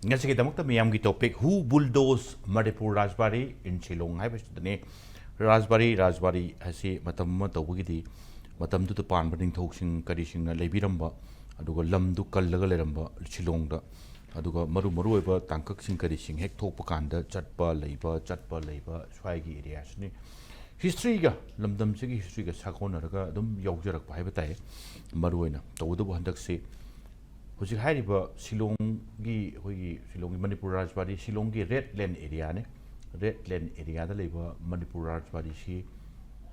ngasi ki damak ta miyam ki topic who bulldoze Manipur Rajbari in Shillong hai basudane Rajbari hasi matam ma tawgi di matam tu pan baning thoksing kadising lebiramba aduga lamdu kallaga leramba Shillong da aduga maru eba tangkak sing kadising hek thokpa kanda chatpa leiba swai gi areas ni history ga lamdam se gi history ga sakona raga dum yawjarak bai batai maru oina tawdu handak se Hujik hairiba Shillonggi hoigi Shillonggi Manipur Rajbari Shillonggi red land area ne red land area da leiba Manipur Rajbari si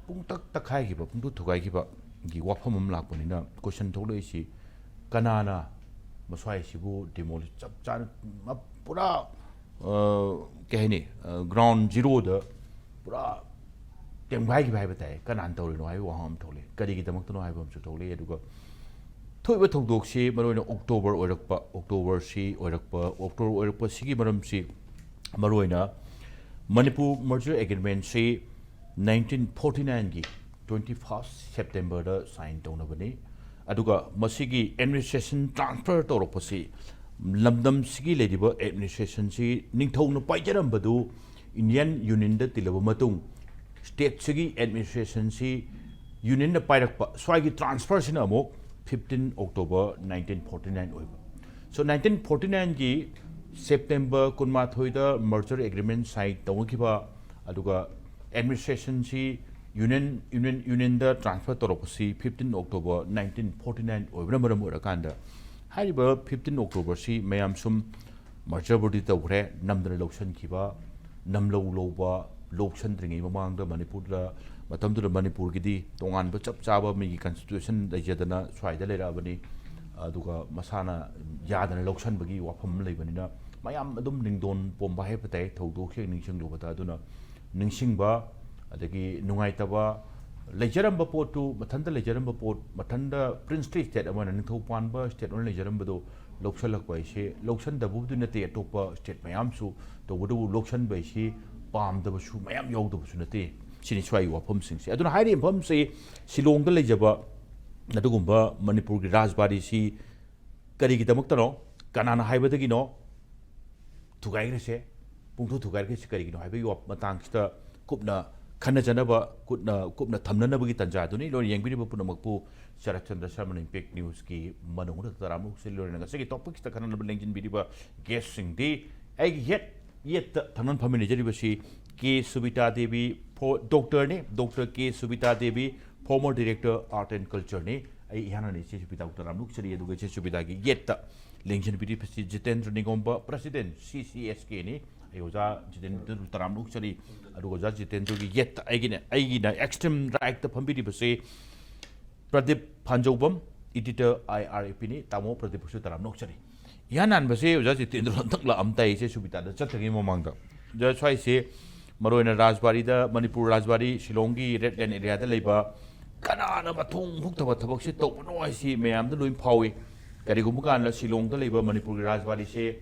pung tak takai giba pung tu thugai giba gi waphamam lakpanina question tholoi si kanana maswai sibu demolish chap chan pura kehni ground zero da pura tembai gi bai batai kanan tawri no ai waham thole kari gi damak to no ai bam chu thole aduga Thoiba thogdoksi maroina October October sigi maramsi maroina Manipur merger agreement si 1949 gi 21st September da sign tonabani aduga masigi administration transfer toropasi lamdam sigi lediba administration si ningthongna paijarambadu Indian Union da tilaba matung state sigi administration si union da pairakpa swagi transfer sina amok 15 October 1949 oiba. So 1949 ki September kunma thoida merger agreement sign tawkiba aduga administration si union da transfer toropasi 15 October 1949 oibra maram orakanda hariba 15 October si mayam sum merger body tawre namdra lokshan kiba namlo loba lokshan dringi mamangda Manipur da matamdu Manipur gidi tongan ba chap chaba mi constitution dajadana swaida lerabani aduga masana yadana lokshan bagi wafam leibanina mayam adum ningdon pomba hepatai thodok se ningsing lobata aduna ningsing ba adagi nungai taba lejaramba potu mathanda lejaramba pot mathanda princely state amana ningthau panba state on lejaramba do loksalak bai se loksan dabu du nate atopa state mayam su to wudu loksan bai se pam da su mayam yau da su nate Sini swai wapam sing si. Aduna hairi impam si Shillong da lejaba nadugumba Manipur gi Rajbari si kari gi tamak tano kanana haiba da gi no thugai se pungthu thugai ke si kari gi no haiba yop matang sta kupna khana janaba kupna thamna na bagi tanja duni lo yengbi ba punamakpu Sharatchandra Sharma Impact News ki manung da taramu se lo na se topic sta khana na lengjin bi ba guest sing di ai yet thanan phamini jari ba si K. Sobita Devi, Doctor K. Sobita Devi, former Director Art and Culture ne, ai ihana ne Sobita Ramluk chari eduga Sobita gi yetta Lengchen Piti Jeetendra Ningomba President CCSK ne, ai oja Jeetendra Ramluk chari aduga Jeetendra gi yetta aigina extreme right the phambidi base Pradip Phanjoubam editor IRAP ne tamo Pradip Phanjoubam chari ihanan base oja Jeetendra takla amtai se Sobita da chatagi momangda ja swai se Maroina Rajbari da Manipur Rajbari Shillonggi red land area da leiba kanana bathung huktaba thabak se topno ai si mayam da loin phawi kari gum kan la Shillong da leiba Manipur Rajbari se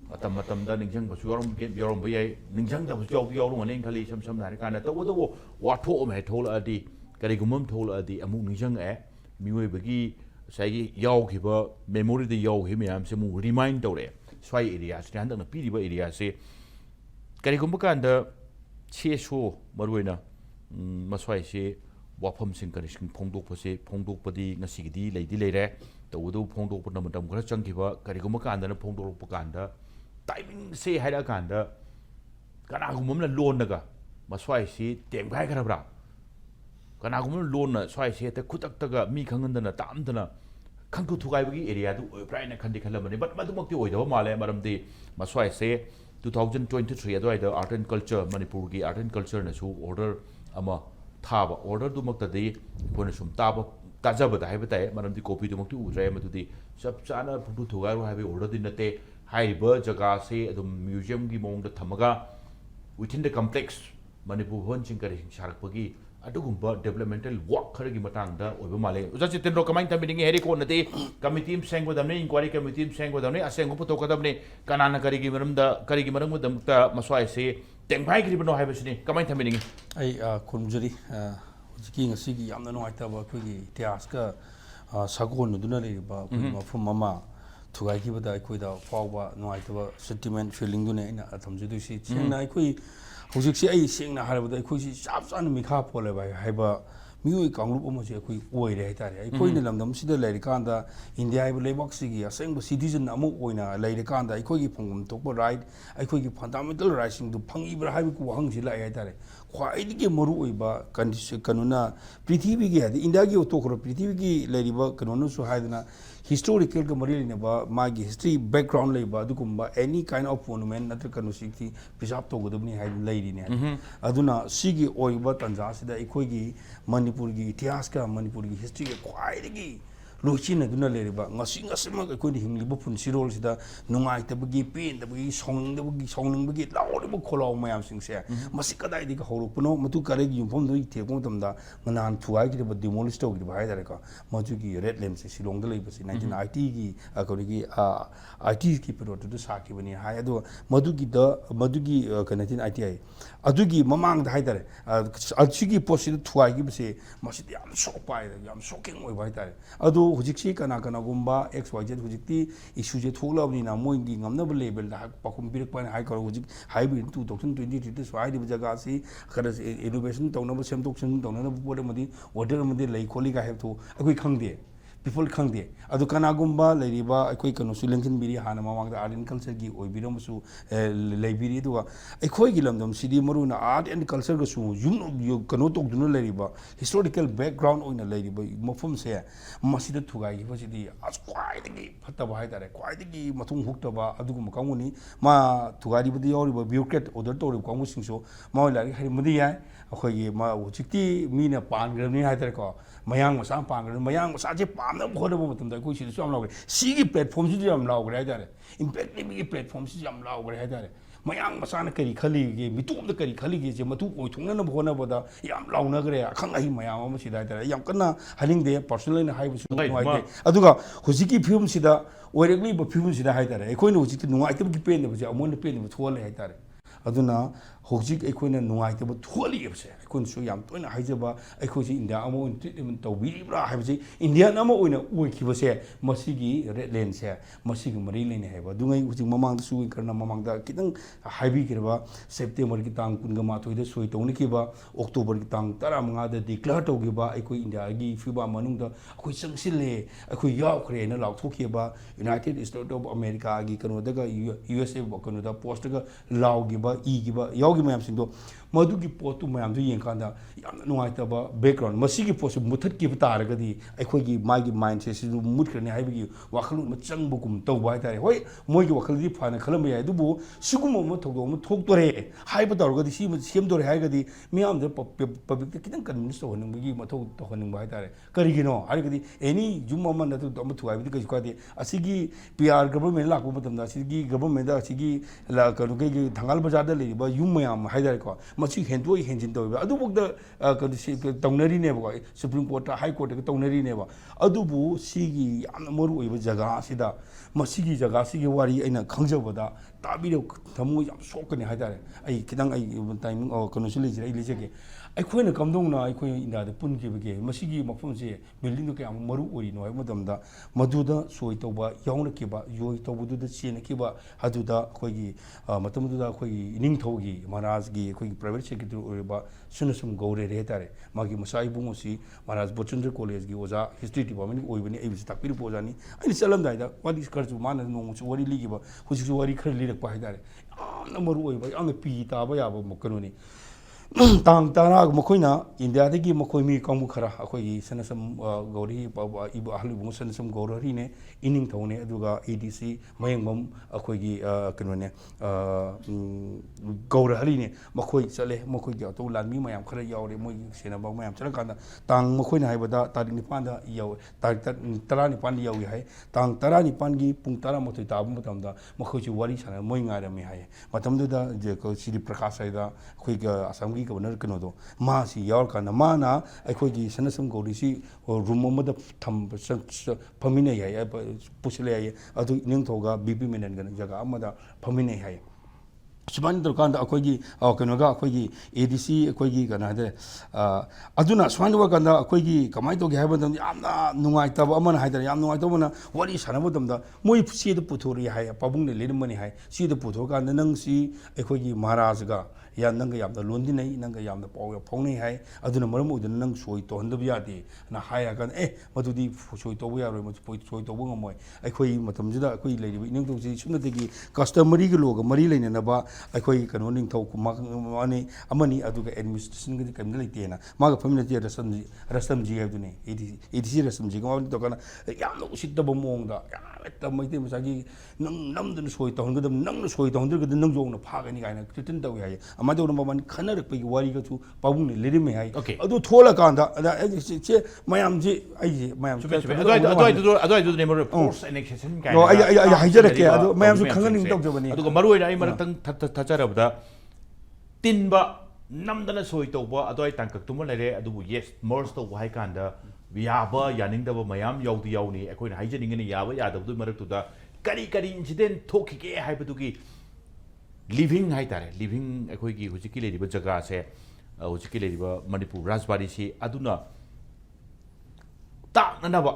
matam da ningjang basu yorom bai ningjang da basu yorong ane khali sam na kan da wo watho om he thol adi kari gumam thol adi amuk ningjang mioi bagi sai gi yaw khiba memory da yaw hi mayam se mu remind tore swai area stand na pi riba area se kari gum kan da Cheso Maruina Maswai se wapam sing karising pongdok padi ngasigidi lady lere the Udu pongdok panamadam Grachankiva Karigumaka and pongdok Paganda timing se Hadakanda Kanagumum Lonaga Maswai se Tempai Karabra Kanagum Lona Swai se the Kutaktaga mi Kangandana Tamdana Kanku Tugai area to Brian and Kandikalamani but Madumaki Oida Male Madam de Maswai se 2023 adwai the art and culture Manipur gi art and culture na su order ama thaba order du makta de pona sum taba tajaba da haiba tai maram di copy du makti udrai ma du di sab chana phutu thuga ru haiba order din nate haiba jaga se adum museum gi mong da thamaga within the complex Manipur hon chingkari sharak pagi adugumba developmental work khari matang da oiba male uja Jeetendra kamai tamini heri ko nate committee sengwa damne inquiry committee sengwa damne asengu puto kadamne kanana kari gi maramda kari gi maram dam ta maswai se tengbai gi bano haibasini kamai tamini ai kunjuri hujiki ngasi gi yamna no aita ba ko gi tias ka sagon duna le ba mafum mama थुगाइखिबदा अखोइदा फावबा नुआइतबा sentiment feeling दुने इना थमजुदुसी सेंगना अखोइ हौजिकसे आई सेंगना हारबदा अखोइसि चाप चान मिखा पोले भाई हाइबा मियोइ कांगलुप अमसे अखोइ ओइरे हाइतारे अखोइने लमदम सिदा लेरिकांदा इंडिया हाइबा लेबक्सिगी असेंग सिटीजन अमु ओइना लेरिकांदा अखोइगी फंगम तोपा राइट अखोइगी फंडामेंटल राइट्सिंग दु फंगिब्रा हाइबा को हंगसि लाइ हाइतारे ख्वाइदिगे मरु ओइबा कंडीशन कनुना पृथ्वी की हादि इंडिया की ओतोखरो पृथ्वी की लेरिबा कनुनु सु हाइदना हिस्टोरिकल का मरी लेनेबा मागी हिस्ट्री बैकग्राउंड लेबा दुकुंबा एनी काइंड ऑफ मोनुमेंट नत्र कनुसिकी प्रिजर्व तोगदबनी हाइ लेरिने अदुना सिगी ओइबा तंजा सिदा अखोइगी मणिपुर की इतिहास का मणिपुर की हिस्ट्री के ख्वाइदिगी लोचिनदुना लेरिबा ngasi ngasima अखोइनि हिंगलिबा पुनसिरोल सिदा नुंगाइतबगी पेनदबगी सौनिंगबगी लाउरिबा खोलाउ मयाम सिंगसे मसि कदाइदिगा हौरपनो मतु करेगी युमफम दु थेको तमदा मनान थुआइगिबा डिमोलिश तोगिबा हाइदारेका मजुगी रेड लेम्प से शिलोंगदा लेबसि 1980 की अखोइगी IT की पिरोट दु साकिबनी हाय अदो मदुगी 1980 अदुगी ममांग हाइदारे असिगी पोसिद थुआइगिबसे मसि याम सोपाइ याम शॉकिंग ओइ हाइदारे अदो हुजिक्सी कनागुम्बा XYZ हुजिक्ती इशूजे थोलाबनिना मोइगी ngamnaba लेवल दा पाकुम बिरकपान हाइ करो हुजिक हाइबि 2023 स्वाइदि जगासी खर इनोवेशन तौनब सेमटोक्सन तौनब पोरे मदि ऑर्डर मदि लई खोली का हेतु अखोइ खंगदे people khangde adu kanagumba leiriba akoi kanu sulenkin biri hana mamangda art and culture gi oibiramusu leibiri duwa akoi gi lamdam sidi maruna art and culture ga su yum kanu tok dunu leiriba historical background oina leiriba mafum se masida thugai gi basidi as kwai digi phatta ba haidare kwai digi mathung hukta ba adugum kanguni ma thugari budi yoriba bureaucrat order tori kangu singso ma lari hari mudi ya akoi gi ma uchikti mina pan grani haidare ko mayang masa pangrani mayang masa je pamna bhoda bo matumda koi si am lawre sigi platform si am lawre haidare impact ni platform si am lawre haidare mayang masa na kari khali ge mitum da kari khali ge je matu koi thungna na bhona boda yam lawna gre khang ai mayam am si haidare yam kana haling de personal na haibu su noite aduga hujiki film sida oiregli ba film sida haidare ekoi no hujiki nungai te gi pen de amon pen de thole haidare aduna hojik ekhoi na nungai te tholi ebse ekhoi su yam toina haijaba ekhoi si india amo treatment tawbiribra haibse india na amo oina oikibase masigi red lane se masigi mari lene haiba dungai hujik mamang su karna mamang da kitang haibi kirba september ki tang kunga ma thoi de soi tawni kiba october ki tang 15 da declare tawgiba ekhoi india gi fiba manung da ekhoi changsile ekhoi yaw khre na law thokiba united states of america gi kanu daga usa kanu da post ga law giba e giba yaw gi mayam singdo मधुगी पोतु मैम येंकांदा याम नुआइतबा background मसीगी पोस मुथत की तारगदी अखोगी मागी माइंड से सिदु मुथखने हाइबगी वाखल मचंगबुकुम तौबा हाइतारे होय मोइगी वाखलदी फाना खलम याय दुबु सुगुम म थोगो म थोक्तोरे हाइबा तौरगदी सी सेमदोरे हाइगदी मियाम दे पब्लिक ते किदं कन्विंस तौहनबगी मथौ तौहनबा हाइतारे करिगिनो हाइगदी एनी जुम मन नतु तम थुआइबदी कइस कादे असिगी पीआर गवर्नमेंट लाको मतमदा असिगी गवर्नमेंट दा असिगी ला कनु के थंगाल बाजार दा लेबा युम मयाम हाइदारे को मसी हेंदोई हेंजिन तौबा अदुबुक द तौनरी ने बा सुप्रीम कोर्ट हाई कोर्ट के तौनरी ने बा अदुबु सिगी याम मरु ओइबा जगह सिदा मसीगी जगह सिगी वारी अइना खंगजबदा ताबिरो थमु याम सोकने हाइदारे आई किदंग आई टाइमिंग कनु सिलिजि आई लिजेगे अखोइना कमदोंना अखोइ इंडिया द पुनकिबगे मसीगी मफुमसे बिल्डिंग के याम मरु ओइनो हाइ मदमदा मदुदा सोइ तौबा याउनकिबा योइ तौबदुदा चेनकिबा अदुदा अखोइगी मतमदुदा अखोइगी निंगथौगी महाराजगी अखोइगी प्राइवेट सेक्रेटरी ओइबा सुनसुम गौरे रेतारे मागी मसाई बुंगोसी महाराज बोचंद्र कॉलेज की ओजा हिस्ट्री डिपार्टमेंट ओइबनी एबिस ताकपिर पोजानी अनि चलमदाइदा वादी खरजु मान नोंगसु वरी लिगिबा हुजिसु वरी खर लिरक पाइदारे याम मरु ओइबा याम पी ताबा याबा मकनुनी तांग तारा मखोइना इंडिया दगी मखोइ मी कांगु खरा अखोइ सनसम गौरी इबु ahlu सनसम गौररी ने इनिंग थौने अदुगा एडीसी मयंगबम अखोइगी कनोने गौरहरी ने मखोइ चले मखोइ ग तो लानमी मयाम खरा यावरे मोइ सेनाबा मयाम चला कांदा तांग मखोइना हाइबदा तारिक निपान दा याव तारिक 15 यावी हाय तांग 15 गी पुंग 13 ताबु मतमदा मखोइची वारी साना मोइ ngairami हाय मतमदुदा जे को श्री प्रकाश हाइदा अखोइ असम की गवर्नर कनो मासी यावर काना माना अखोगी सनसम गौरीसी रूम अमदा थम फमिने है पुसले है अदु निंगथोगा बीपी मेनन गन जगह अमदा फमिने है सुमान दरकान अखोगी कनोगा अखोगी एडीसी अखोगी कना दे अदुना सुमान दरकान अखोगी कमाई तो के हाइबदम यामना नुंगाइतब अमन हाइदर याम नुंगाइतबना वरी सानबदमदा मोय सीद पुथोरी हाय पाबुंग ने लेरमनी हाय सीद पुथोकान नंग सी अखोगी महाराजगा या नंग यामदा लोंदी नहीं नंग यामदा पाव फौनी हाय अदुना मरम उदन नंग सोई तो हंदब यादे ना हाय अगन मदुदी सोई तो यारो मदु सोई तो ngomoi अखोई मतमजिदा अखोई लेरिबि निंग तो सुनदगी कस्टमरी के लोग मरी लेनेनबा अखोई कनो निंथौ माने अमनी अदुगा एडमिनिस्ट्रेशन के कम लेतेना मागा फैमिली रसम जी हैदुने एडीसी रसम जी गमानि तो kana यामनो उसितब मोंगदा यामत मैते मसागी नमदन सोई तो हंगदम नंग सोई तो हंदर नंग जोंग फागनी गायना ट्रिटन तव हाय अमादो नमन खनरक वारी गछु पाबुंग लेरिमे हाय अदु थोला कांदा चे मयाम जी आई मयाम अदो नेमर फोर्स एनेक्सेशन काय आई हाइजरके अदु मयाम सु खंगनिंग तौजबनी अदुगा मरुइना आई मरतंग थचरबदा तिनबा नमदना सोई तौबा अदोय तांकक तुम लेरे अदुबु येस मर्ज तो हाय कांदा याबा यानिंगदबा मयाम याउदी याउनी अखोइन हाइजनिंगने याबा यादबदु मरक्तुदा करी इंसिडेंट थोखिके हाइबदुगी लिविंग हाय तारे लिविंग अखोइगी हुजिकी लेरिबा जगह से हुजिकी लेरिबा मणिपुर राजबारी से अदुना ताकनबा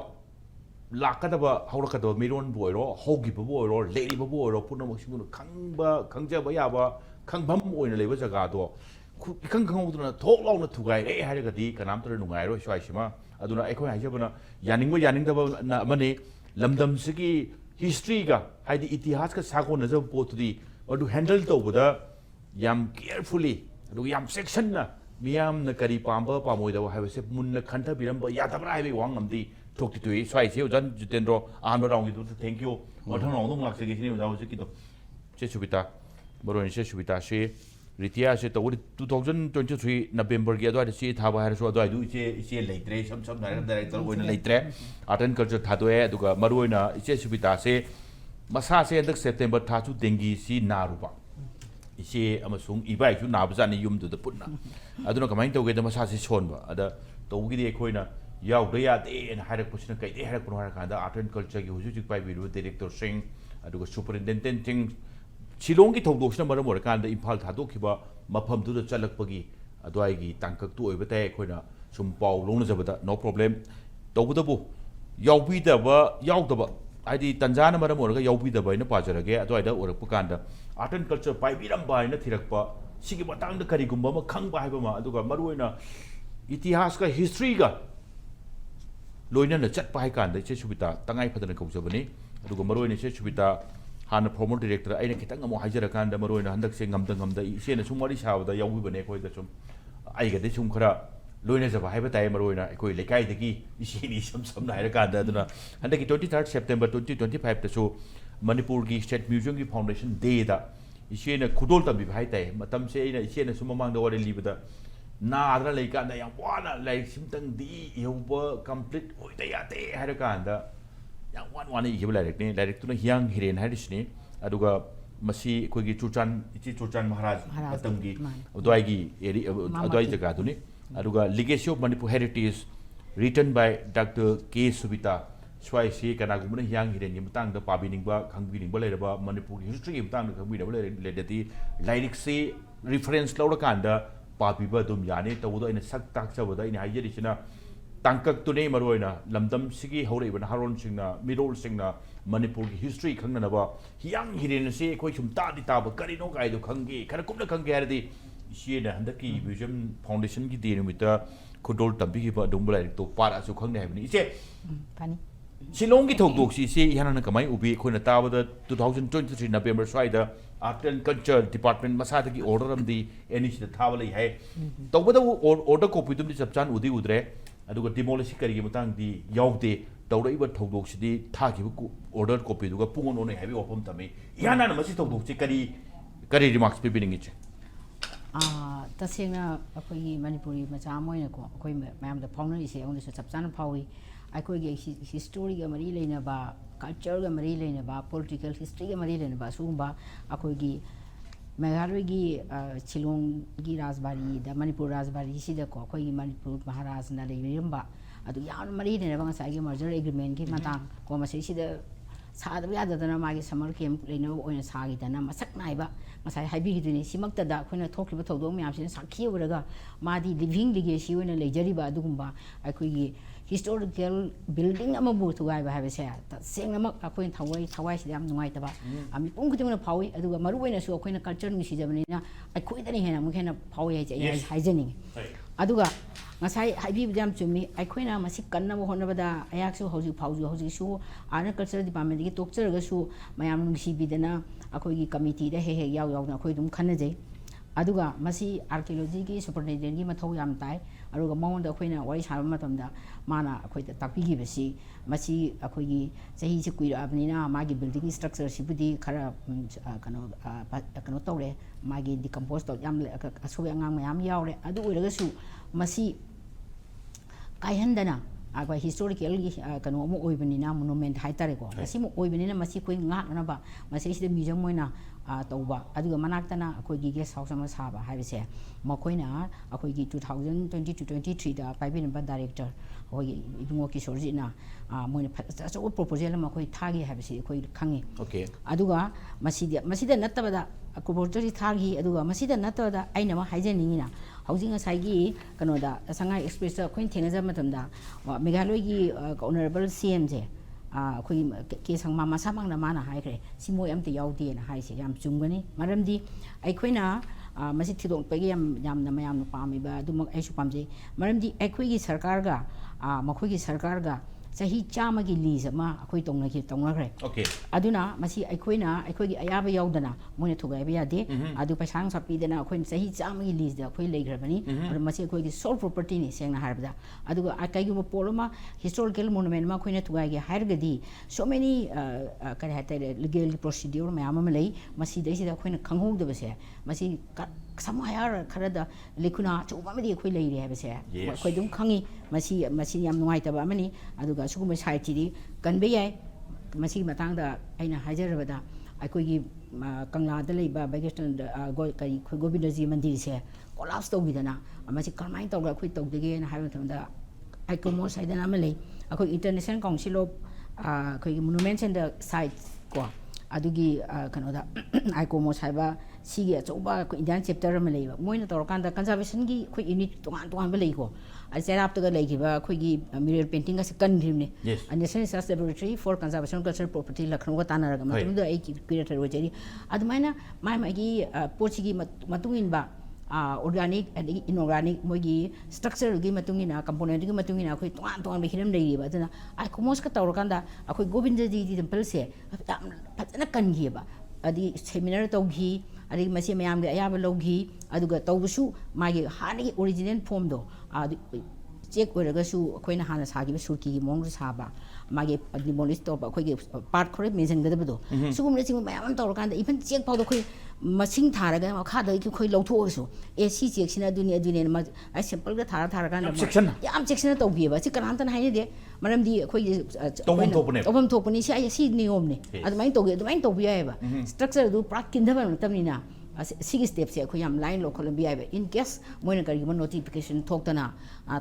लाकदबा हौरकदबा मिरोन बोइरो हौगिबा बोइरो लेरिबा बोइरो पुनमसिमुन खंगबा खंगजबा याबा खंगभम ओइना लेबा जगह दो इखंग खंगौदुना थोक लाउना थुगाइ रे हायरगदी कनामतर नुगाइरो स्वाइसिमा अदुना अखोइ हाइजबना यानिंगबा ना अमने लमदमसिगी हिस्ट्री का हाइदि इतिहास का सागो नजब पोतुदी अदु हैंडल तौबदा याम केयरफुली अदु याम सेक्शन ना मियाम न करी पांबा पामोइदा हाइबसे मुन्न खंथा बिरंबा यादबरा हाइबे वांगमदी थोक्ति तुई स्वाइसे उजन जितेंद्र आनबा राउंगी दु थैंक यू मथन राउंग दु लाक्से गिसिनि उजा होजे किदो चे सुबिता बरोनि चे सुबिता से रितिया से तौरी 2023 नवंबर की अदवाइ से थाबा हारसो अदवाइ दु इचे लेत्रे सम डायरेक्टर ओइना लेत्रे आर्ट एंड कल्चर थादोए अदुगा मरुइना इचे सुबिता से मसा से अंदक सेप्टेम्बर थाचु देंगी सी नारुबा इचे अमसुंग इबाइसु नाबजानि युमदुदा पुन्ना अदुना कमाइन तौगे द मसा से सोनबा अदा तौगिदि एखोइना याउदा यादे न हारकपुसना कैदे हारकपुन हारकांदा आर्ट एंड कल्चर की हुजुजिक पाइबिरु डायरेक्टर सिंह अदुगा सुपरिटेंडेंट सिंह शिलोंग की थौदोक्सना मरम ओरकांदा इम्फाल थादोखिबा मफमदुदा चलकपगी अदवाइगी तांककतु ओइबता एखोइना सुम पाउ लोनजबदा नो प्रॉब्लम तौबदबु याउदबा आदि तंजाना मरम ओरगा याउबिदबा इन पाजरगे अदवाइदा ओरकप कांदा आर्ट एंड कल्चर पाइबिरंबा इन थिरकपा सिगी बतांगदा करिगुंबा म खंगबा हाइबमा अदुगा मरुइना इतिहास का हिस्ट्री का लोइना चटपा हाइ कांदा इचे सुबिता तंगाइ फदना कौजबनी अदुगा मरुइना इचे सुबिता हाना फॉर्मर डायरेक्टर अने खितंग अमो हाइजरकांदा मरुइना हंदक से ngमदा इसेना सुम वारी साबदा याउबिबने कोइदा सुम आइगदे सुम खरा लोइना जब हाइबा ताइ मरुइना कोइ लेकाइदगी इसेनी सम हाइरकांदा अदुना हंदकी 23 सेप्टेम्बर 2025 तसो मणिपुर की स्टेट म्यूजियम की फाउंडेशन डे दा इसेना खुदोल तबि हाइ ताइ मतम से इना इसेना सुम मांगदा वारी लिबदा नाद्रा लेकांदा याम वाना लाइक सिमतंग दी यौबा कंप्लीट ओइदा याते हाइरकांदा याम वान इखिबा लाइरेक्ट तुना हियांग हिरेन हाइरिसनी अदुगा मसी कोइगी चुचान महाराज मतमगी अदवाइगी अदवाइ जगह दुनी अदुगा legacy of Manipur heritage written by doctor K Subita स्वाइसी कनागुमना हियांग Hiren की मतंग पाबिनिंगबा खंगबिनिंगबा लेरबा मणिपुर की हिस्ट्री की मतंग खंगबिनबा लेदती लाइरिक से रिफरेंस लौरकांदा पाबिबा दुम याने तवदो इन सक ताकचबदा इन हाइजरिसिना तांकक्तुने मरुइना लमदम सिगी हौरेबना हारोन सिंगना मिरोल सिंगना मणिपुर की हिस्ट्री खंगनबा हियांग हिरेन से कोइ सुम तादि ताब करिनो गाइदो खंगे खरा कुमना खंगे हारदि इसेना हंदकी म्यूजियम फाउंडेशन की देनुमिता खुदोल तंबिगिबा दुंबलाइ तो पारासु खंगने हाइबनि इसे पानी शिलोंग की थौदोक्सी से याना कमाई उबी खोना ताबदा 2023 नवंबर स्वाइदा आर्ट एंड कल्चर डिपार्टमेंट मसादगी ऑर्डर अमदी एनिसिदा थाबलै है तौबदा ऑर्डर कॉपी तुमदि चपचान उदी उद्रे अदुगा डिमोलिश करिगे मतंगदी याउदे तौरइबा थौदोक्सिदी थागिबा ऑर्डर कॉपी दुगा पुंगन ओने हाइबे वफम तमे याना मसी थौदोक्सी करी रिमार्क्स पिबिनिंग इचे तसेंना अखोई मणिपुरी मचा मोइनको अखोई मैमदा फाउनरिसे ओनसु चपचान फाउई अखोई हिस्टोरी का मरी लेनबा कल्चर का मरी लेनबा पॉलिटिकल हिस्ट्री का मरी लेनबा सुगुंबा अखोई मेघालय की शिलोंग की राजबारी मणिपुर राजबारी सिदको अखोई मणिपुर महाराज ना लेरंबा अदु यान मरी लेनबा ngasai मर्जर एग्रीमेंट की मतंग को मसे सिदा सादब याददना मागी समर केम लेनो ओइना सागिदना मसक नाइबा masai habi hiduni simakta da khona thokliba thodong myam sin sakhi uraga madi living legacy oina lejari ba dugumba akoi historical building ama bu thugai ba habe se seng namak akoi thawai si yam nungai taba ami pung khuding na phawi aduga maru oina su akoi na culture ni si jabani na akoi dani hena mu khena phawi hai haijani aduga ngasai habi jam chumi akoi na masi kanna mo hona bada ayak su hoji phauju su ana culture department gi tokcher ga su mayam nungsi bidana akoi gi committee da he yaw na akoi dum khana jai aduga masi archaeology gi superintendent gi mathau yam tai aruga mawon da akoi na wari saba matam da mana akoi da takpi gi besi masi akoi gi sahi se kuira abni na magi building structure sibudi khara kano tawre magi decompose to yam aso angang mayam yawre adu oiraga su masi kaihandana agwa historical kano mo oibani monument haitare ko asi mo oibani na masi koi nga na ba masi sida museum moina tauba aduga manaktana akoi gi guest house ma saba haibise makoina akoi gi 2022-23 da private number director akoi ibungo ki sorji na moina so proposal ma koi thagi haibise akoi khangi okay aduga masida natabada proposal thagi aduga masida natabada aina ma haijani na housing saigi kanoda sangai express akoi thengja matamda meghaloi gi honorable cm je akoi ke sangma masamang na mana haikre simoi amte yaudi na haise yam chungani maramdi aikoina masi thidong pegi yam na mayam no pami ba dumak aisu pamje maramdi aikoi gi sarkar ga makoi gi sarkar ga sahi chama gi lease ma akoi tongna ki tongnakre okay aduna masi aikoina aikoi gi ayaba yaudana moine thugai ba yade adu paisang sapi dena akoi sahi chama gi lease da akoi leigrabani adu masi akoi gi sole property ni sengna harbada adu akai gi poloma historical monument ma akoi na thugai gi hairgadi so many kare hata legal procedure ma ama lei masi dai sida akoi na khanghong da base masi samaya kharada lekuna chuma medi akoi leire ha base akoi dum khangi masi yam nungai ta ba mani aduga suguma site di kanbe yai masi matang da aina hajarabada akoi gi kangla da leiba bagestan kari govindaji mandir se collapse to bidana masi karmai to ga akoi to dege na hayo da akoi mo side na male akoi international council of akoi monuments and the sites ko adugi kanoda akoi mo saiba sige choba ko indian chapter ma leiba moina tor kan da conservation gi khoi unit tongan ba lei ko IRAP to lei ba khoi gi mirror painting ga kan grimne a national research laboratory for conservation cultural property lakhno ga tanara ga matum da ai curator wo jeri admaina mai gi pochi gi matungin ba organic and inorganic mogi structure gi matungina component gi matungina khoi tongan be hiram lei ba dana ai komos ka tor kan da khoi govindaji temple se patna kan gi ba adi seminar to gi adi masi mayam ge ayaba logi aduga tawbusu magi hani original form do check oraga su koina hana sagi surki mong saba magi demolish to ba khoi ge part khore mention gada do sugum le sing mayam to kan da even check pau do khoi masing tharaga ma kha da ki khoi lotho su e si check sina adune ma ai simple ga thara kan yam section to bi ba si kan tan hai de maram di khoi tobam thopani si niom ne admai to bi ai ba structure du prak kin da ba tamni na six steps se khoi am line local bi ai ba in case moina kari ma notification thokdana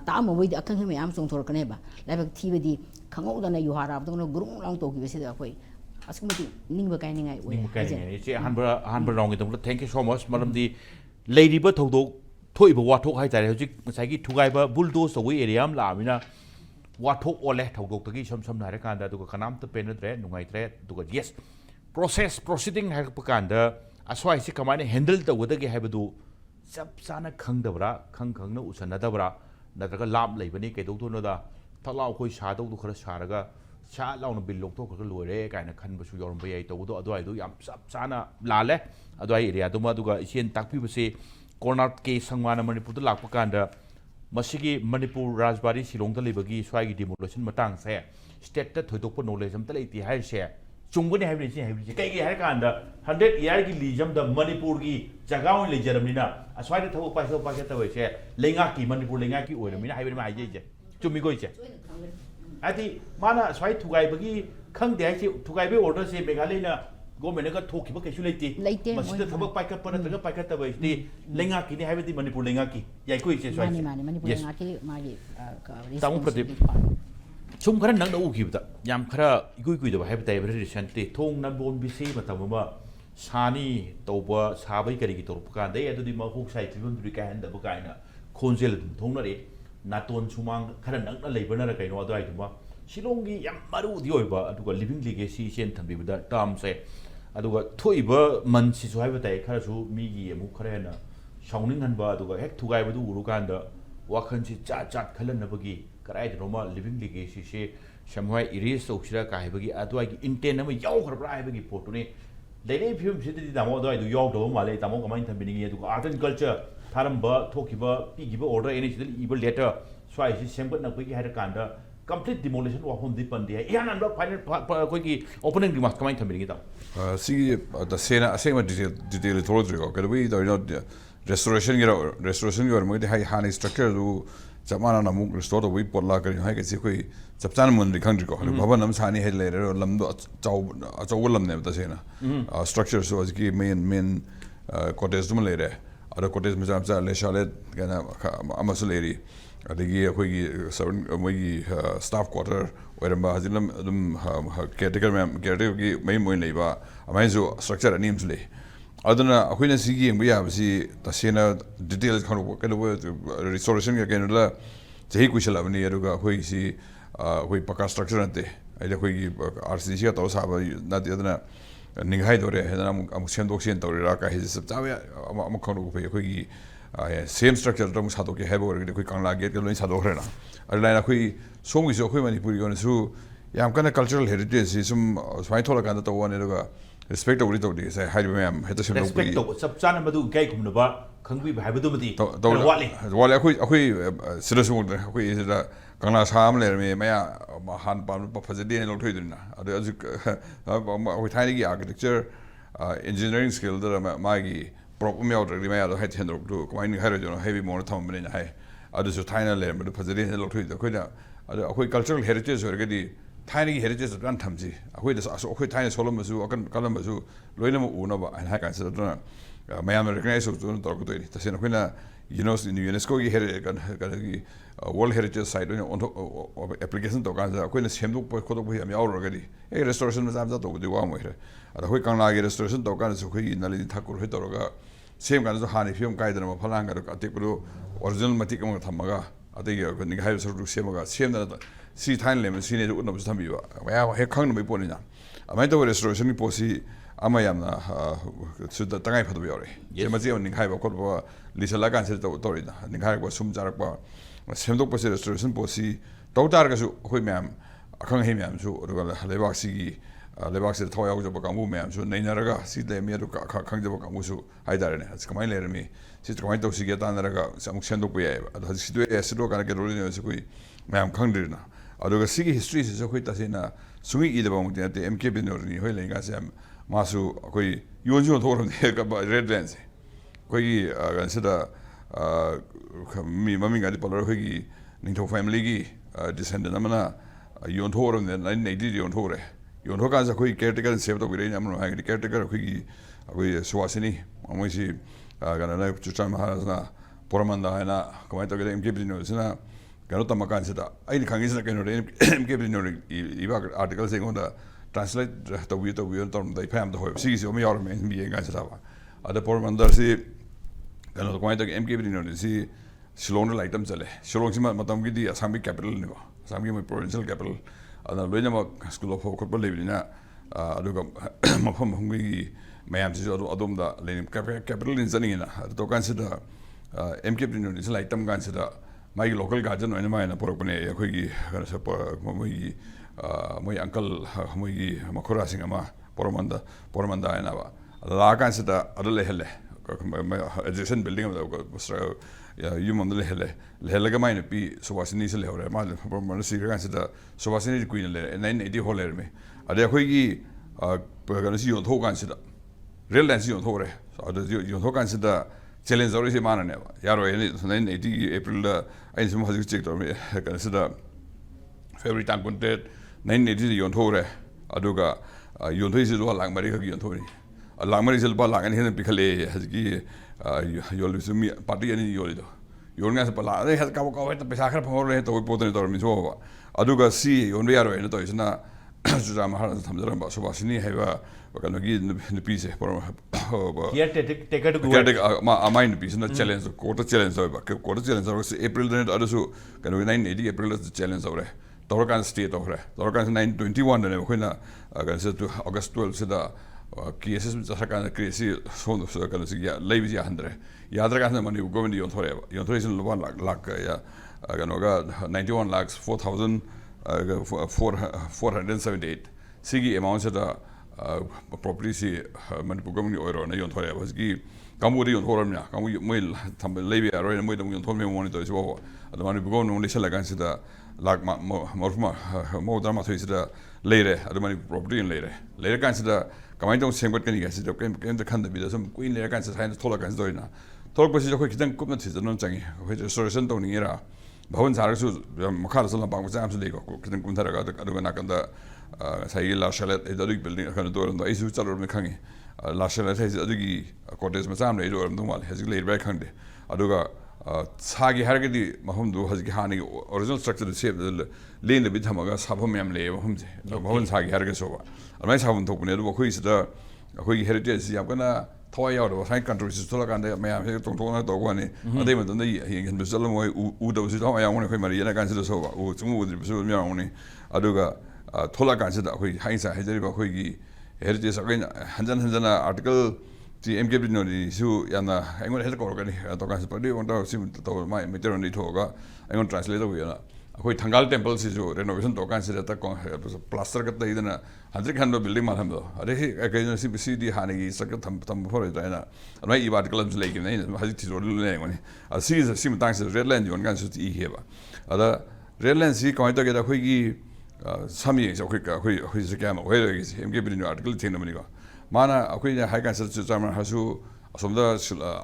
ta ma wei da kan me am song thor kan ba la thi badi khangau dana yu hara ba no grung long to gi se da khoi askumati ningba kai ningai we che hanba rong gi tong thank you so much maram di lady ba thodok thoi ba wathok hai tare hojik sai gi thugai ba bulldoze to area am la mina wathok ole thodok tagi som na kan da du kanam ta penetre nungai tre du yes process proceeding ha pa kan da aswai si kamane handle ta wada gi ha ba du chap chana khang da bra khang na usana da bra natraga lab leibani ke dok no da thalau khoi sa dok du khara saraga cha law na bil lok to ko lore kaina khan bu su yorum ba yai to do adwai du yam chap chana la le adwai area du ma du ga isen takpi bu se corner ke sangwana manipur da lakpa kan da masigi manipur rajbari silong da lebagi swai gi demolition matang se state ta thoidok po knowledge am ta lei ti hai se chungbani hai bi kai gi hai kan da 100 year gi lijam da manipur gi jaga on le jaramni na aswai da thau pa ta wai se lenga ki manipur lenga ki oiramni na hai bi ma ai je chumi goi se ati mana swai thugai bagi khang de hai thugai be order se megalai na government ga thoki ba kaisu leite masida thabak pai ka pana taga pai ka ta bai ti lenga ki ni hai bi manipur lenga ki yai koi se swai mani manipur lenga ki magi tamu Pradip ꯁꯨꯝ ꯈꯔ ꯅꯪꯅ ꯎꯈꯤꯕꯗ ꯌꯥꯝ ꯈꯔ ꯏꯀꯨꯏ ꯀꯨꯏꯗꯕ ꯍꯥꯏꯕ ꯇꯥꯏ recently ꯊꯣꯡ ꯅꯝꯕꯣꯟꯕꯤꯁꯤ ꯃꯇꯝ ꯑꯃ ꯁꯥꯅꯤ ꯇꯧꯕ ꯁꯥꯕꯩ ꯀꯔꯤꯒꯤ ꯇꯧꯔꯛꯄ ꯀꯥꯟꯗ ꯑꯗꯨꯗꯤ ꯃꯍꯧꯁꯥꯒꯤ ꯐꯤꯕꯝꯗꯨꯗꯤ ꯀꯥꯏꯍꯟꯗꯕ ꯀꯥꯏꯅ ꯈꯣꯟꯖꯦꯜ ꯑꯗꯨꯝ ꯊꯣꯡꯅꯔꯛꯏ ꯅꯥꯇꯣꯟ ꯁꯨꯃꯥꯡ ꯈꯔ ꯅꯛꯅ ꯂꯩꯕꯅꯔ ꯀꯩꯅꯣ ꯑꯗꯨꯋꯥꯏꯗꯨꯃ shillonggi yam marudi oiba aduga living legacy chen thambibada term se aduga thoiba man si so haiba tai khara su mi gi amu khara na shauning hanba aduga hek thugai badu uru kanda wakhan si chat khalan nabagi karai drama living legacy se shamwai erase oksira ka haibagi adwai gi intent ama yaw kharbra haibagi photo ne leile film se di damo adwai du yaw do male tamo kamain thambini aduga art and culture tharamba thokiba pigiba order any sidal evil letter so I see sempat na pagi haira kanda complete demolition wa hon dipan dia yan and final koi ki opening remarks kamain thambini ta see the scene same detail told you we not restoration mo de hai han structure du jamana na mu restore we polla kari hai ke si koi chapchan mon ri khang ri ko bhavan nam sani he le lam do chau lam ne ta sena structure so as ki main cottage dum le re ada cottage me jam le chalet kana amasul adagi akhoi gi staff quarter oiramba hajilam adum caretaker gi mai moi leiba amai zo structure anims le aduna akhoina sigi yengba yabasi tasena details khanu kalo restoration ga kenula jehi kuishalabani aduga akhoi si akhoi paka structure ante aida akhoi gi RCC ga taw saba na aduna ninghai dore hedana amuk sendok sen tawrira ka he sab chawe amuk khanu ko akhoi gi same structure to sado ke hebo re koi kangla gate ke loi sado rena alai na koi songi so koi manipuri on su yam kana cultural heritage sum swai thola kan to one ga respect to to say hi ma'am heta sem respect to sab chan madu kai kumna ba khangbi ba haibu mati wale akoi sira su akoi sira kangla sam le me maya han pa phajade ne lok thoidina adu akoi thai gi architecture engineering skill da ma gi problem out really my other head handle to combining heritage heavy more thom in hai others to Thailand le but phajari he lok thui da khoi da akoi cultural heritage or gadi Thai heritage ran thamji akoi da akoi Thai solom su akan kalam su loina mo una ba an ha kan sa da mayam recognize to to ko to ta sen khoi na UNESCO gi heritage gi world heritage site on application to kan sa akoi na semduk po khodok bhi am yaw ro gadi e restoration ma sam sa to di wa mo he ada khoi kangla gi restoration to kan su khoi nali thakur he to ga same kind of hani film kai dana phalang ga ka tikru original matik ma thamaga adigi ko ni hai so semaga same da si thain le si ne u no thambi ba ya he khang no me poni na amai to restoration ni posi amayam na su da tangai phadu yore ye ma ji on ni hai ba ko ba lisala kan se to ri na ni hai ko sum jarak ba sem dok posi restoration posi to tar ga su hoi ma'am akhang he ma'am su ro ga lebak si gi lebak se thoya u ba kamu ma'am su nei na ra ga si le me ro khang ja ba kamu su hai dar ne as kamai le mi si kamai to si ge ta na ra ga samuk sen dok ya ba si tu e si do ka ke ro ni su kui ma'am khang dir na aduga si gi history se khoi ta se na sungi i de ba mu te MK bin ro ni hoi le ga se masu koi yonjo thor ne ka ba red lens koi ga se da mi mami ga di palor koi gi ningtho family gi descendant amana yon thor ne nei di yon thor yon thor ka sa koi caretaker se to bi re amno ha gi caretaker koi gi koi suwasini amoi si ga na chucha maharaj na poramanda ha na kamai to ge MK bin no se na gano tamakan se da ai ni khangi se ka no MK bin no I ba article se ngonda translate to we to dai pham to ho si si o me yor me bi ga sa ba ada poramanda si gano kamai to MK bin no si Shillong la item chale Shillong sima matam gi di Assam capital ni ba Assam gi provincial capital ana loina ma school of ko le bi na aduga mafam hungi mayam si adom da le capital in zani na to kan se da MK bin no si la item kan se da mai local garden no ma na porok ne khoi gi kana sa moi uncle moi gi makhora singa ma poramanda na ba la kan se da adle hele adjacent building of yum on the hele ga mai pi subasini se le hore ma ma si ga se da subasini queen le 980 hole me ade khoi gi ga si yon tho kan se da real dance yon tho re so da yon tho kan se da challenge ori se mana ne yaro 980 April da ai se ma check to me ga se da February tan content 980 yon tho re aduga yon tho se do lang mari ga yon tho ni langmari silpa langan hen pikhale haji yol sumi party ani yol do ꯌꯣꯟꯒꯥꯟꯁꯦ ꯄꯂꯥ ꯑꯗꯩ ꯍꯦꯛ ꯀꯥꯕꯛ ꯀꯥꯕꯛ ꯍꯦꯛꯇ ꯄꯩꯁꯥ ꯈꯔ ꯐꯪꯍꯧꯔꯦ ꯇꯧꯕ ꯄꯣꯠꯇꯨꯅꯤ ꯇꯧꯔꯝꯃꯤꯁꯨꯕ ꯑꯗꯨꯒ ꯁꯤ ꯌꯣꯟꯕ ꯌꯥꯔꯣꯏꯅ ꯇꯧꯔꯤꯁꯤꯅ ꯆꯨꯔꯆꯥꯟ ꯃꯍꯥꯔꯥꯖꯅ ꯊꯝꯖꯔꯝꯕ ꯁꯨꯕꯥꯁꯤꯅꯤ ꯍꯥꯏꯕ ꯀꯩꯅꯣꯒꯤ ꯅꯨꯄꯤꯁꯦ ꯃꯥꯏ ꯅꯨꯄꯤꯁꯤꯅ ꯆꯦꯂꯦꯟꯖ ꯀꯣꯔꯠꯇ ꯆꯦꯂꯦꯟꯖ ꯇꯧꯋꯦꯕ ꯀꯣꯔꯠꯇ ꯆꯦꯂꯦꯟꯖ ꯇꯧꯔꯒ ꯑꯦꯄ꯭ꯔꯤꯜꯗ ꯑꯗꯨꯁꯨ ꯀꯩꯅꯣꯒꯤ 1980 ꯑꯦꯄ꯭ꯔꯤꯜꯗ ꯆꯦꯂꯦꯟꯖ ꯇꯧꯔꯦ ꯇꯧꯔꯀꯥꯟꯗ ꯁ꯭ꯇꯦ ꯇꯧꯈ꯭ꯔꯦ ꯇꯧꯔꯀꯥꯟꯗ 1921ꯗꯅꯦꯕ ꯑꯩꯈꯣꯏꯅ ꯀꯩꯅꯣꯁꯤꯗ ꯑꯣꯒꯁ 12ꯁꯤꯗ ꯀꯦꯁꯦꯁ ꯆꯠꯈ꯭ꯔꯀꯥꯟꯗ ꯀꯦꯁꯁꯤ ꯁꯣꯝꯗ ꯀꯩꯅꯣꯁꯤ ꯂꯩꯕꯁꯤ ꯌꯥꯍꯟꯗ꯭ꯔꯦ ꯌꯥꯗ꯭ꯔꯀꯥꯟꯗ ꯃꯅꯤꯄꯨꯔ ꯒꯣꯔꯃꯦꯟꯗ ꯌꯣꯟꯊꯣꯔꯛꯑꯦꯕ ꯌꯣꯟꯊꯣꯔꯛꯏꯁꯤꯅ ꯂꯨꯄꯥ ꯂꯥꯛ ꯀꯩꯅꯣꯒ 91,04,478 ꯁꯤꯒꯤ ꯑꯦꯃꯥꯎꯟꯁꯤꯗ ꯄ꯭ꯔꯣꯄꯔꯇꯤꯁꯤ ꯃꯅꯤꯄꯨꯔ ꯒꯣꯔꯃꯦꯟꯒꯤ ꯑꯣꯏꯔꯣꯅ ꯌꯣꯟꯊꯣꯔꯛꯑꯦꯕ ꯍꯧꯖꯤꯛꯀꯤ ꯀꯥꯡꯕꯨꯗ ꯌꯣꯟꯊꯣꯛꯑꯔꯕꯅꯤꯅ ꯀꯥꯡꯕꯨ ꯃꯣꯏ ꯂꯩꯕ ꯌꯥꯔꯣꯏꯅ ꯃꯣꯏꯗ ꯑꯃꯨꯛ ꯌꯣꯟꯊꯣꯛꯅꯕ ꯃꯑꯣꯡꯅꯤ ꯇꯧꯔꯤꯁꯤ ꯐꯥꯎꯕ ꯑꯗꯣ ꯃꯅꯤꯄꯨꯔ ꯒꯣꯔꯃꯦꯟ ꯑꯃꯨꯛ ꯂꯩꯁꯜꯂꯀꯥꯟꯁꯤꯗ ꯂꯥꯛ 34,ꯁꯤꯗ ꯂꯩꯔꯦ ꯑꯗꯣ ꯃꯅꯤꯄꯨꯔ ꯄ꯭ꯔꯣꯄꯔꯇꯤ ꯑꯣꯏꯅ ꯂꯩꯔꯀꯥꯟꯁꯤꯗ ꯀꯃꯥꯏꯅ ꯇꯧꯅ ꯁꯦꯝꯒꯠꯀꯅꯤ ꯍꯥꯏꯁꯤꯗ ꯀꯩꯝꯇ ꯈꯟꯗꯕꯤꯗ ꯁꯨꯝ ꯀꯨꯏꯅ ꯂꯩꯔꯀꯥꯟꯁꯤꯗ ꯁꯨꯃꯥꯏꯅ ꯊꯣꯛꯂꯛꯀꯥꯟꯁꯤꯗ ꯇꯧꯔꯤꯅ ꯊꯣꯛꯂꯛꯄꯁꯤꯗ ꯑꯩꯈꯣꯏ ꯈꯤꯇꯪ ꯀꯨꯞꯅ ꯊꯤꯖꯤꯟꯕ ꯆꯪꯉꯤ ꯑꯩꯈꯣꯏ ꯔꯦꯁꯇꯣꯔꯦꯁꯟ ꯇꯧꯅꯤꯡꯉꯤꯔꯥ ꯚꯋꯟ ꯁꯥꯔꯒꯁꯨ ꯃꯈꯥꯗꯁꯨ ꯂꯝꯄꯥꯛ ꯃꯆꯥ ꯑꯃꯁꯨ ꯂꯩꯀꯣ ꯈꯤꯇꯪ ꯀꯨꯝꯊꯔꯒ ꯑꯗꯨꯒ ꯅꯥꯀꯟꯗ ꯉꯁꯥꯏꯒꯤ ꯂꯥ ꯁꯦꯂꯦꯠ ꯑꯗꯨꯒꯤ ꯕꯤꯜꯗꯤꯡ ꯀꯩꯅꯣ ꯇꯧꯔꯝꯗꯣ ꯑꯩꯁꯨ ꯆꯠꯂꯨꯔꯕꯅꯤ ꯈꯪꯉꯤ ꯂꯥ ꯁꯦꯂꯦꯠ ꯍꯥꯏꯁꯦ ꯑꯗꯨꯒꯤ ꯀꯣꯇꯦꯖ ꯃꯆꯥ ꯑꯃ ꯂꯩꯔ ꯑꯣꯏꯔꯝꯗꯧ ꯃꯥꯜꯂꯦ ꯍꯧꯖꯤꯛ ꯂꯩꯔꯤꯕ꯭ꯔꯥ ꯈꯪꯗꯦ ꯑꯗꯨꯒ ꯁꯥꯒꯤ ꯍꯥꯏꯔꯒꯗꯤ ꯃꯐꯝꯗꯨ ꯍꯧꯖꯤꯛꯀꯤ ꯍꯥꯟꯅꯒꯤ ꯑꯣꯔꯤꯖꯤꯅꯦꯜ ꯁ꯭ꯇ꯭ꯔꯛꯆꯔꯗ ꯁꯦꯝꯕꯗ ꯂꯦꯡꯗꯕꯤ ꯊꯝꯃꯒ ꯁꯥꯐꯝ ꯌꯥꯝ ꯂꯩꯌꯦꯕ ꯃꯐꯝꯁꯦ ꯚꯋꯟ ꯁꯥꯒꯤ ꯍꯥꯏꯔꯒꯁꯨꯕ ꯑꯗꯨꯃꯥꯏꯅ ꯁꯥꯐꯝ ꯊꯣꯛꯄꯅꯦ ꯑꯗꯨꯕꯨ ꯑꯩꯈꯣꯏꯒꯤꯁꯤꯗ ꯑꯩꯈꯣꯏꯒꯤ ꯍꯦꯔꯤꯇꯦꯖꯁꯤ ꯌꯥꯝ ꯀꯟꯅ ꯊꯋꯥꯏ ꯌꯥꯎꯗꯕ ꯁꯨꯃꯥꯏꯅ ꯀꯟꯇ꯭ꯔꯣꯚꯔꯁꯤ ꯊꯣꯛꯂꯛꯀꯥꯟꯗ ꯃꯌꯥꯝꯁꯦ ꯇꯣꯡꯊꯣꯛꯅ ꯇꯧꯕ ꯋꯥꯅꯤ ꯑꯇꯩ ꯃꯇꯝꯗ ꯌꯦꯡꯁꯤꯟꯕꯁꯨ ꯆꯠꯂꯝꯃꯣꯏ ꯎꯗꯕꯁꯨ ꯊꯋꯥꯏ ꯌꯥꯎꯔꯝꯒꯅꯤ ꯑꯩꯈꯣꯏ ꯃꯔꯤ ꯌꯦꯠꯅꯀꯥꯟꯁꯤꯗꯁꯨꯕ ꯁꯨꯡꯎ ꯎꯗ꯭ꯔꯤꯕꯁꯨ ꯑꯗꯨꯝ ꯌꯥꯎꯔꯝꯒꯅꯤ ꯑꯗꯨꯒ ꯊꯣꯛꯂꯛꯀꯥꯟꯁꯤꯗ ꯑꯩꯈꯣꯏ ꯉꯁꯥꯏ ꯍꯥꯏꯖꯔꯤꯕ ꯑꯩꯈꯣꯏꯒꯤ ꯍꯦꯔꯤꯇꯦꯖ ꯑꯩꯈꯣꯏꯅ ꯍꯟꯖꯟ ꯑꯥꯔꯇꯤꯀꯜ ꯑꯦꯝ ꯀꯦ ꯕꯤꯅꯣꯗꯤꯁꯨ ꯌꯥꯝꯅ ꯑꯩꯉꯣꯟꯗ ꯍꯦꯛꯇ ꯀꯧꯔꯛꯀꯅꯤ ꯇꯧꯔꯀꯥꯟꯁꯤꯗ ꯄ꯭ꯔꯗꯤꯞ ꯁꯤ ꯇꯧꯕ ꯃꯥꯏ ꯃꯩꯇꯩꯔꯣꯟꯗ ꯏꯊꯣꯛꯑꯒ ꯑꯩꯉꯣꯟꯗ ꯇ꯭ꯔꯥꯟꯁꯂꯦꯠ ꯇꯧꯕꯤꯌꯣꯅ ꯑꯩꯈꯣꯏ ꯊꯪꯒꯥꯜ ꯇꯦꯝꯄꯜꯁꯤꯁꯨ ꯔꯦꯅꯣꯚꯦꯁꯟ ꯇꯧꯔꯀꯥꯟꯁꯤꯗ ꯄ꯭ꯂꯥꯁꯇꯔꯒ ꯇꯩꯗꯅ ꯍꯟꯇ꯭ꯔꯤꯛ ꯍꯟꯕ ꯕꯤꯜꯗꯤꯡ ꯃꯥꯜꯍꯟꯕꯗꯣ ꯑꯗꯩ ꯀꯩꯅꯣ ꯁꯤꯗꯤ ꯍꯥꯟꯅꯒꯤ ꯁ꯭ꯇ꯭ꯔꯛꯆꯔ ꯊꯝꯕ ꯐꯔꯣꯏꯗ꯭ꯔꯥ ꯍꯥꯏꯅ ꯑꯗꯨꯃꯥꯏꯅ ꯏꯕ ꯑꯥꯔꯇꯤꯀꯜ ꯑꯃꯁꯨ ꯂꯩꯈꯤꯕꯅꯤ ꯑꯩꯅ ꯍꯧꯖꯤꯛ ꯊꯤꯖꯣꯔꯗꯨꯅ ꯌꯦꯡꯉꯅꯤ ꯁꯤ ꯃꯇꯥꯡꯁꯤꯗ ꯔꯦꯗ ꯂꯥꯏꯟ ꯌꯣꯟꯀꯥꯟꯗꯁꯨ ꯏꯈꯤꯕ ꯑꯗ ꯔꯦꯗ ꯂꯥꯏꯟꯁꯤ ꯀꯃꯥꯏꯅ ꯇꯧꯒꯦꯗ ꯑꯩꯈꯣꯏꯒꯤ ꯁꯝ ꯌꯦꯡꯁꯦ ꯑꯩꯈꯣꯏꯁꯦ ꯀꯌꯥꯝ ꯑꯣꯏꯔꯣꯏꯒꯦꯁꯦ ꯑꯦꯝ ꯀꯦ ꯕꯤꯅꯣꯗꯤ ꯑꯥꯔꯇꯤꯀꯜ ꯊꯦꯡꯅꯕꯅꯤꯀꯣ ꯃꯥꯅ ꯑꯩꯈꯣꯏꯅ ꯍꯥꯏ ꯀꯥꯟꯁꯤꯗ ꯆꯨꯔꯆꯥꯟꯄꯨꯔ ꯍꯥꯏꯔꯁꯨ ꯑꯁꯣꯝꯗ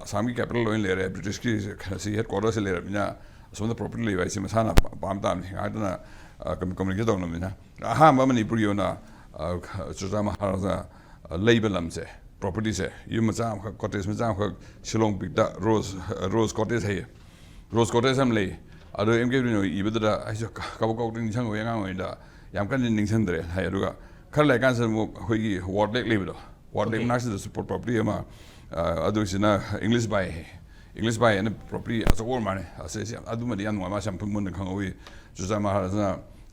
ꯑꯁꯥꯝꯒꯤ ꯀꯦꯄꯤꯇꯦꯜ ꯂꯣꯏꯅ ꯂꯩꯔꯦ ꯕ꯭ꯔꯤꯇꯤꯁꯀꯤ ꯀꯩꯅꯣꯁꯤ ꯍꯦꯗ ꯀ꯭ꯋꯥꯔꯇꯔꯁꯤ ꯂꯩꯔꯕꯅꯤꯅ ꯑꯁꯣꯝꯗ ꯄ꯭ꯔꯣꯄꯔꯇꯤ ꯂꯩꯕ ꯍꯥꯏꯁꯤ ꯃꯁꯥꯅ ꯄꯥꯝ ꯇꯥꯕꯅꯤ ꯉꯥꯏꯗꯅ ꯀꯝꯃꯨꯅꯤꯀꯦꯠ ꯇꯧꯅꯕꯅꯤꯅ ꯑꯍꯥꯟꯕ ꯃꯅꯤꯄꯨꯔꯒꯤ ꯑꯣꯏꯅ ꯆꯨꯔꯆꯥꯟ ꯃꯍꯥꯔꯥꯖꯅ ꯂꯩꯕ ꯂꯝꯁꯦ ꯄ꯭ꯔꯣꯄꯔꯇꯤꯁꯦ ꯌꯨꯝ ꯃꯆꯥ ꯑꯃꯈꯛ ꯀꯣꯇꯦꯖ ꯃꯆꯥ ꯑꯃꯈꯛ ꯁꯤꯂꯣꯡ ꯄꯤꯛꯇ ꯔꯣꯁ ꯀꯣꯇꯦꯖ ꯍꯩꯌꯦ ꯔꯣꯁ ꯀꯣꯇꯦꯖ ꯑꯃ ꯂꯩ ꯑꯗꯣ ꯑꯦꯝ ꯀꯦ ꯕꯤꯅꯣꯗꯤ ꯏꯕꯗꯨꯗ ꯑꯩꯁꯨ ꯀꯕꯛ ꯅꯤꯡꯁꯤꯡꯉꯣꯏ ꯑꯉꯥꯡ ꯑꯣꯏꯔꯤꯉꯩꯗ ꯌꯥꯝ ꯀꯟꯅ ꯅꯤꯡꯁꯤꯡꯗ꯭ꯔꯦ ꯍꯥꯏ ꯑꯗꯨꯒ ꯈꯔ ꯂꯩꯔꯀꯥꯟꯁꯤꯗ ꯑꯃꯨꯛ ꯑꯩꯈꯣꯏꯒꯤ ꯋꯥꯔꯗ ꯂꯦꯛ ꯂꯩꯕꯗꯣ ꯋꯥꯔꯗ ꯂꯦꯛ ꯃꯅꯥꯛꯁꯤꯗꯁꯨ ꯄ꯭ꯔꯣꯄꯔꯇꯤ ꯑꯃ ꯑꯗꯨꯁꯤꯅ ꯏꯪꯂꯤꯁ ꯕꯥꯏ ꯍꯥꯏꯅ ꯄ꯭ꯔꯣꯄꯔꯇꯤ ꯑꯆꯧꯕ ꯑꯣꯏꯔ ꯃꯥꯜꯂꯦ ꯑꯁꯤꯁꯦ ꯑꯗꯨꯃꯗꯤ ꯌꯥꯝ ꯅꯨꯡꯉꯥꯏ ꯃꯥꯁꯦ ꯌꯥꯝ ꯃꯨꯟꯅ ꯈꯪꯍꯧꯏ ꯆꯨꯔꯆꯥꯟ ꯃꯍꯥꯔꯥꯖꯅ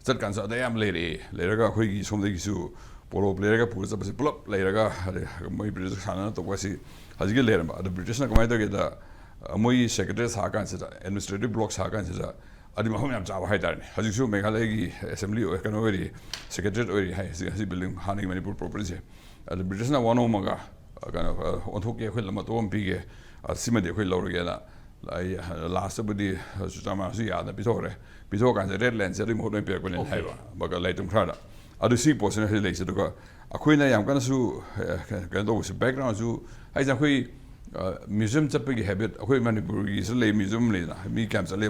ꯆꯠꯀꯥꯟꯁꯨ ꯑꯗ ꯌꯥꯝ ꯂꯩꯔꯒ ꯑꯩꯈꯣꯏꯒꯤ ꯁꯣꯝꯗꯒꯤꯁꯨ ꯄꯣꯂꯣ ꯄ꯭ꯂꯦꯌꯔꯒ ꯄꯨꯔ ꯆꯠꯄꯁꯤ ꯄꯨꯂꯞ ꯂꯩꯔꯒ ꯃꯣꯏ ꯕ꯭ꯔꯤꯇꯤꯁ ꯁꯥꯟꯅꯅ ꯇꯧꯕꯁꯤ ꯍꯧꯖꯤꯛꯀꯤ ꯂꯩꯔꯝꯕ ꯑꯗꯣ ꯕ꯭ꯔꯤꯇꯤꯁꯅ ꯀꯃꯥꯏꯅ ꯇꯧꯒꯦꯗ ꯃꯣꯏꯒꯤ ꯁꯦꯀ꯭ꯔꯦꯇꯔꯤꯌꯦꯠ ꯁꯥꯀꯥꯟꯁꯤꯗ ꯑꯦꯗꯃꯤꯅꯤꯁꯇ꯭ꯔꯦꯇꯤቭ ꯕ꯭ꯂꯣꯛ ꯁꯥꯀꯥꯟꯁꯤꯗ ꯑꯗꯨ ꯃꯐꯝ ꯌꯥꯝ ꯆꯥꯕ ꯍꯥꯏꯇꯥꯔꯦ ꯍꯧꯖꯤꯛꯁꯨ ꯃꯦꯘꯥꯂꯌꯒꯤ ꯑꯦꯁꯦꯝꯕ꯭ꯂꯤ ꯀꯩꯅꯣ ꯑꯣꯏꯔꯤ ꯁꯦꯀ꯭ꯔꯦꯇꯔꯤꯌꯦꯠ ꯑꯣꯏꯔꯤ ꯍꯥꯏ ꯍꯧꯖꯤꯛ ꯕꯤꯜꯗꯤꯡ ꯍꯥꯟꯅꯒꯤ ꯃꯅꯤꯄꯨꯔ ꯄ꯭ꯔꯣꯄꯔꯇꯤꯁꯦ ꯑꯗꯣ ꯕ꯭ꯔꯤꯇꯤꯁꯅ ꯋꯥꯅꯣꯝꯃꯒ ꯀꯩꯅꯣ ꯑꯣꯟꯊꯣꯛꯀꯦ ꯑꯩꯈꯣꯏ ꯂꯝ ꯑꯇꯣꯞꯄ ꯑꯃ ꯄꯤꯒꯦ ꯁꯤꯃꯗꯤ ꯑꯩꯈꯣꯏ ꯂꯧꯔꯒꯦꯅ ꯂꯥꯁꯇꯕꯨꯗꯤ ꯆꯨꯔꯆꯥꯟ ꯃꯍꯥꯔꯥꯖꯁꯨ ꯌꯥꯗꯅ ꯄꯤꯊꯣꯛꯑꯀꯥꯟꯁꯤꯗ ꯔꯦꯗ ꯂꯥꯏꯟꯁꯦ ꯑꯗꯨꯒꯤ ꯃꯍꯨꯠ ꯑꯣꯏꯅ ꯄꯤꯔꯛꯄꯅꯦ ꯍꯥꯏꯕ ꯂꯩꯇꯨꯝ ꯈꯔꯗ ꯑꯗꯨ ꯁꯤ ꯄꯣꯠꯁꯤꯅ ꯍꯧꯖꯤꯛ ꯂꯩꯁꯦ ꯑꯗꯨꯒ ꯑꯩꯈꯣꯏꯅ ꯌꯥꯝ ꯀꯟꯅꯁꯨ ꯀꯩꯅꯣ ꯇꯧꯕꯁꯤ ꯕꯦꯛꯒ꯭ꯔꯥꯎꯟꯁꯨ ꯍꯥꯏꯁꯦ ꯑꯩꯈꯣꯏ ꯃ꯭ꯌꯨꯖꯤꯌꯝ ꯆꯠꯄꯒꯤ ꯍꯦꯕꯤꯠ ꯑꯩꯈꯣꯏ ꯃꯅꯤꯄꯨꯔꯒꯤꯁꯨ ꯂꯩ ꯃ꯭ꯌꯨꯖꯤꯌꯝ ꯂꯩꯗꯅ ꯃꯤ ꯀꯌꯥꯝ ꯆꯠꯂꯦ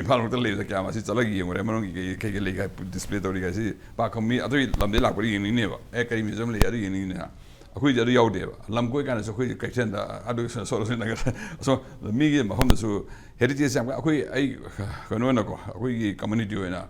ꯏꯝꯐꯥꯜ ꯃꯛꯇ ꯂꯩꯕꯗ ꯀꯌꯥꯝ ꯑꯁꯤ ꯆꯠꯂꯒ ꯌꯦꯡꯉꯨꯔꯦ ꯃꯅꯨꯡꯒꯤ ꯀꯩ ꯂꯩ ꯗꯤꯁꯄ꯭ꯂꯦ ꯇꯧꯔꯤꯒ ꯁꯤ ꯄꯥꯛ ꯃꯤ ꯑꯇꯩ ꯂꯝꯗꯩ ꯂꯥꯛꯄꯗ ꯌꯦꯡꯅꯤꯡꯅꯦꯕ ꯀꯔꯤ ꯃ꯭ꯌꯨꯖꯤꯌꯝ ꯂꯩ ꯑꯗꯨ ꯌꯦꯡꯅꯤꯡꯉꯤꯅꯦ ꯑꯩꯈꯣꯏꯗꯤ ꯑꯗꯨ ꯌꯥꯎꯗꯦꯕ ꯂꯝ ꯀꯣꯏ ꯀꯥꯟꯗꯁꯨ ꯑꯩꯈꯣꯏ ꯀꯩꯊꯦꯜꯗ ꯑꯗꯨ ꯃꯤꯒꯤ ꯃꯐꯝꯗꯁꯨ ꯍꯦꯔꯤꯇꯦꯖ ꯌꯥꯝ ꯑꯩ ꯀꯩꯅꯣ ꯑꯣꯏꯅꯀꯣ ꯑꯩꯈꯣꯏꯒꯤ ꯀꯝꯃꯨꯅꯤꯇꯤ ꯑꯣꯏꯅ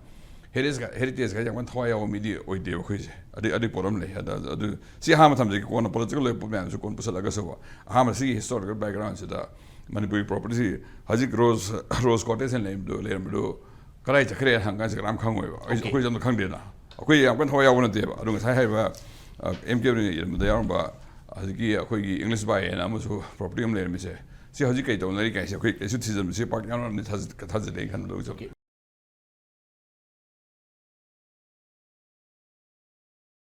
ꯍꯦꯔꯤꯇꯦꯖꯀ ꯌꯥꯝ ꯀꯟꯅ ꯊꯋꯥꯏ ꯌꯥꯎꯕ ꯃꯤꯗꯤ ꯑꯣꯏꯗꯦꯕ ꯑꯩꯈꯣꯏꯁꯦ ꯑꯗꯨꯒꯤ ꯄꯣꯠ ꯑꯃ ꯂꯩ ꯑꯗꯨ ꯁꯤ ꯑꯍꯥꯟꯕ ꯊꯝꯖꯒꯦ ꯀꯣꯟꯅ ꯄꯣꯂꯤꯇꯤꯀꯦꯜ ꯑꯣꯏꯕ ꯄꯣꯠ ꯃꯌꯥꯝꯁꯨ ꯀꯣꯟꯅ ꯄꯨꯁꯜꯂꯒꯁꯨ ꯑꯍꯥꯟꯕ ꯁꯤꯒꯤ ꯍꯤꯁꯇꯣꯔꯤꯀꯦꯜ ꯕꯦꯛꯒ꯭ꯔꯥꯎꯟꯁꯤꯗ ꯃꯅꯤꯄꯨꯔꯤ ꯄ꯭ꯔꯣꯄꯔꯇꯤꯁꯤ ꯍꯧꯖꯤꯛ ꯔꯣꯁ ꯀꯣꯇꯦꯖ ꯂꯩꯔꯝꯕꯗꯨ ꯀꯗꯥꯏ ꯆꯠꯈ꯭ꯔꯦ ꯍꯪꯀꯥꯟꯁꯤ ꯀꯅꯥꯝ ꯈꯪꯉꯣꯏꯕ ꯑꯩꯈꯣꯏꯁꯨ ꯑꯝꯇ ꯈꯪꯗꯦꯅ ꯑꯩꯈꯣꯏ ꯌꯥꯝ ꯀꯟꯅ ꯊꯋꯥꯏ ꯌꯥꯎꯕ ꯅꯠꯇꯦꯕ ꯑꯗꯣ ꯉꯁꯥꯏ ꯍꯥꯏꯔꯤꯕ ꯑꯦꯝ ꯀꯦ ꯏꯔꯝꯕꯗ ꯌꯥꯎꯔꯝꯕ ꯍꯧꯖꯤꯛꯀꯤ ꯑꯩꯈꯣꯏꯒꯤ ꯏꯪꯂꯤꯁ ꯕꯥꯏ ꯍꯥꯏꯅ ꯑꯃꯁꯨ ꯄ꯭ꯔꯣꯄꯔꯇꯤ ꯑꯃ ꯂꯩꯔꯝꯃꯤꯁꯦ ꯁꯤ ꯍꯧꯖꯤꯛ ꯀꯩ ꯇꯧꯅꯔꯤ ꯀꯥꯏꯁꯦ ꯑꯩꯈꯣꯏ ꯀꯩꯁꯨ ꯊꯤꯖꯤꯟꯕꯁꯤ ꯄꯥꯛ ꯌꯥꯝꯅ ꯊꯥꯖꯗꯦ ꯈꯟꯕꯗ